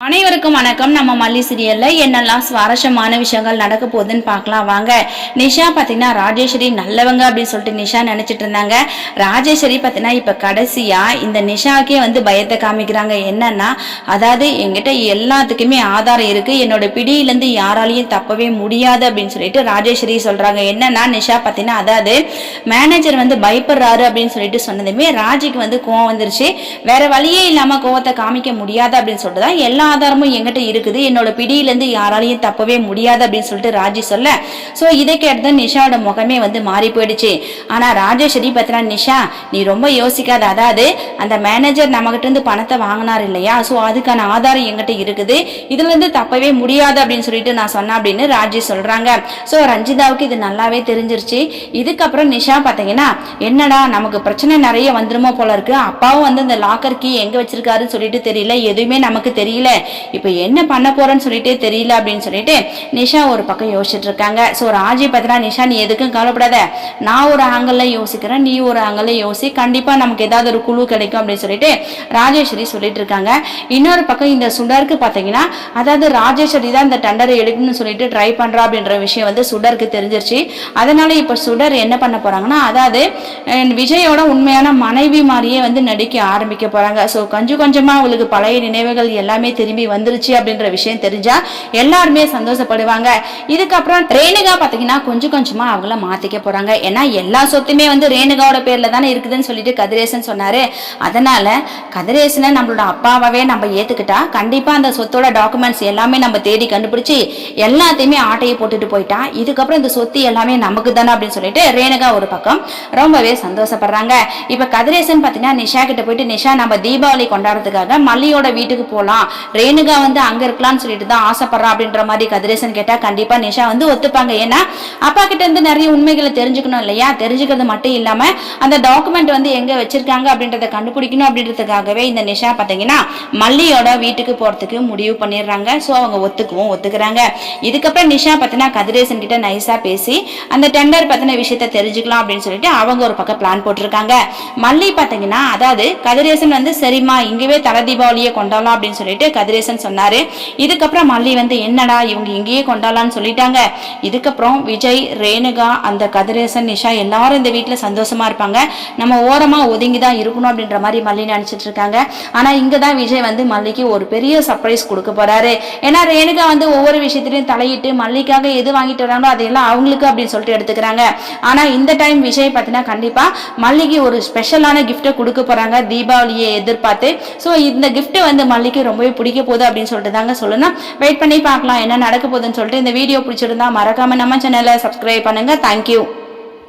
அனைவருக்கும் வணக்கம். நம்ம மல்லி சீரியல்ல என்னெல்லாம் சுவாரஸ்யமான விஷயங்கள் நடக்க போகுதுன்னு பார்க்கலாம் வாங்க. நிஷா பார்த்தீங்கன்னா ராஜேஸ்வரி நல்லவங்க அப்படின்னு சொல்லிட்டு நிஷா நினைச்சிட்டு இருந்தாங்க. ராஜேஸ்வரி பார்த்தீங்கன்னா இப்ப கடைசியா இந்த நிஷாக்கே பயத்தை காமிக்கிறாங்க. என்னன்னா, அதாவது என்கிட்ட எல்லாத்துக்குமே ஆதாரம் இருக்கு, என்னோட பிடியிலேருந்து யாராலையும் தப்பவே முடியாது அப்படின்னு சொல்லிட்டு ராஜேஸ்வரி சொல்றாங்க. என்னன்னா, நிஷா பார்த்தீங்கன்னா அதாவது மேனேஜர் பயப்படுறாரு அப்படின்னு சொல்லிட்டு சொன்னதுமே ராஜிக்கு கோவம் வந்துருச்சு. வேற வழியே இல்லாம கோவத்தை காமிக்க முடியாது அப்படின்னு சொல்லிட்டு தான் எல்லா ஆதாரமும் எங்கிட்ட இருக்குது, என்னோட பிடியிலேருந்து யாராலையும் தப்பவே முடியாது அப்படின்னு சொல்லிட்டு ராஜி சொல்ல, ஸோ இதை கேட்டு நிஷாவோட முகமே மாறி போயிடுச்சு. ஆனா ராஜேஸ்வரி பத்தினா, நிஷா நீ ரொம்ப யோசிக்காத, அதாவது அந்த மேனேஜர் நம்மகிட்ட இருந்து பணத்தை வாங்கினார் இல்லையா, ஸோ அதுக்கான ஆதாரம் எங்கிட்ட இருக்குது, இதுல இருந்து தப்பவே முடியாது அப்படின்னு சொல்லிட்டு நான் சொன்னேன் அப்படின்னு ராஜி சொல்றாங்க. ஸோ ரஞ்சிதாவுக்கு இது நல்லாவே தெரிஞ்சிருச்சு. இதுக்கப்புறம் நிஷா பார்த்தீங்கன்னா, என்னடா நமக்கு பிரச்சனை நிறைய வந்துருமோ போல இருக்கு, அப்பாவும் இந்த லாக்கர் கீ எங்க வச்சிருக்காருன்னு சொல்லிட்டு தெரியல, எதுவுமே நமக்கு தெரியல, இப்ப என்ன பண்ண போறேன்னு சொல்லிட்டே தெரியல அப்படின்னு சொல்லிட்டு நிஷா ஒரு பக்கம் யோசிச்சுட்டு இருக்காங்க. சோ ராஜி பத்திரா, நிஷா நீ எதுக்கும் கவலைப்படாத, நான் ஒரு ஆங்கிள் யோசிக்கிறேன், நீ ஒரு ஆங்கிள் யோசி, கண்டிப்பா நமக்கு ஏதாவது ஒரு குழு கிடைக்கும் அப்படின்னு சொல்லிட்டு ராஜேஸ்வரி சொல்லிட்டு இருக்காங்க. இன்னொரு பக்கம் இந்த சுடருக்கு பாத்தீங்கன்னா, அதாவது ராஜேஸ்வரி தான் இந்த டெண்டரை எடுக்கணும்னு சொல்லிட்டு ட்ரை பண்றா அப்படின்ற விஷயம் சுடருக்கு தெரிஞ்சிருச்சு. அதனால இப்ப சுடர் என்ன பண்ண போறாங்கன்னா, அதாவது விஜயோட உண்மையான மனைவி மாதிரியே நடிக்க ஆரம்பிக்க போறாங்க. சோ கொஞ்சம் கொஞ்சமா அவங்களுக்கு பழைய நினைவுகள் எல்லாமே திரும்பி வந்துருச்சு அப்படின்ற விஷயம் தெரிஞ்சா எல்லாருமே சந்தோஷப்படுவாங்க. இதுக்கப்புறம் ரேணுகா பாத்தீங்கன்னா கொஞ்சம் கொஞ்சமா அவங்கள மாத்திக்க போறாங்க. ஏன்னா எல்லா சொத்துமே ரேணுகாவோட பேர்ல தானே இருக்குதுன்னு சொல்லிட்டு கதிரேசன் சொன்னாரு. அதனால கதிரேசனை நம்மளோட அப்பாவே நம்ம ஏத்துக்கிட்டா கண்டிப்பா அந்த சொத்தோட டாக்குமெண்ட்ஸ் எல்லாமே நம்ம தேடி கண்டுபிடிச்சு எல்லாத்தையுமே ஆட்டையை போட்டுட்டு போயிட்டா இதுக்கப்புறம் இந்த சொத்து எல்லாமே நமக்கு தானே அப்படின்னு சொல்லிட்டு ரேணுகா ஒரு பக்கம் ரொம்பவே சந்தோஷப்படுறாங்க. இப்ப கதிரேசன் பாத்தீங்கன்னா நிஷா கிட்ட போயிட்டு, நிஷா நம்ம தீபாவளி கொண்டாடுறதுக்காக மல்லியோட வீட்டுக்கு போலாம், ரேணுகா அங்க இருக்கலாம்னு சொல்லிட்டு தான் ஆசைப்படுறா அப்படின்ற மாதிரி கதிரேசன் கேட்டா கண்டிப்பா நிஷா ஒத்துப்பாங்க. ஏன்னா அப்பா கிட்ட இருந்து நிறைய உண்மைகளை தெரிஞ்சுக்கணும் இல்லையா, தெரிஞ்சுக்கிறது மட்டும் இல்லாம அந்த டாக்குமெண்ட் எங்க வச்சிருக்காங்க அப்படின்றத கண்டுபிடிக்கணும் அப்படின்றதுக்காகவே இந்த நிஷா பாத்தீங்கன்னா மல்லியோட வீட்டுக்கு போறதுக்கு முடிவு பண்ணிடுறாங்க. சோ அவங்க ஒத்துக்கிறாங்க. இதுக்கப்புறம் நிஷா பாத்தீங்கன்னா கதிரேசன் கிட்ட நைஸா பேசி அந்த டெண்டர் பத்தின விஷயத்த தெரிஞ்சுக்கலாம் அப்படின்னு சொல்லிட்டு அவங்க ஒரு பக்கம் பிளான் போட்டிருக்காங்க. மல்லி பாத்தீங்கன்னா, அதாவது கதிரேசன் சரிமா இங்கவே தலை தீபாவளியை கொண்டாடலாம் அப்படின்னு சொல்லிட்டு கதிரேசன் சொன்னாரு. இதுக்கப்புறம் மல்லி என்னடா இவங்க இங்கேயே கொண்டாடலாம்னு சொல்லிட்டாங்க, இதுக்கப்புறம் விஜய், ரேணுகா, அந்த கதிரேசன், நிஷா எல்லாரும் இந்த வீட்டுல சந்தோஷமா இருப்பாங்க, நம்ம ஓரமா ஒதுங்கிதான் இருக்கணும் அப்படின்ற மாதிரி மல்லி நினைச்சிட்டு இருக்காங்க. ஆனா இங்கதான் விஜய் மல்லிக்கு ஒரு பெரிய சர்ப்ரைஸ் கொடுக்க போறாரு. ஏன்னா ரேணுகா ஒவ்வொரு விஷயத்திலையும் தலையிட்டு மல்லிக்காக எது வாங்கிட்டு வராங்களோ அதையெல்லாம் அவங்களுக்கு அப்படின்னு சொல்லிட்டு எடுத்துக்கிறாங்க. ஆனா இந்த டைம் விஜய் பார்த்தீங்கன்னா கண்டிப்பா மல்லிக்கு ஒரு ஸ்பெஷலான கிஃப்ட்டை கொடுக்க போறாங்க தீபாவளியை எதிர்பார்த்து. ஸோ இந்த கிஃப்ட் மல்லிக்கு ரொம்பவே பிடிக்க போகுது அப்படின்னு சொல்லிட்டு தாங்க சொல்லணும். வெயிட் பண்ணி பார்க்கலாம் என்ன நடக்க போகுதுன்னு சொல்லிட்டு. இந்த வீடியோ பிடிச்சிருந்தா மறக்காம நம்ம சேனலை சப்ஸ்கிரைப் பண்ணுங்க. தேங்க்யூ.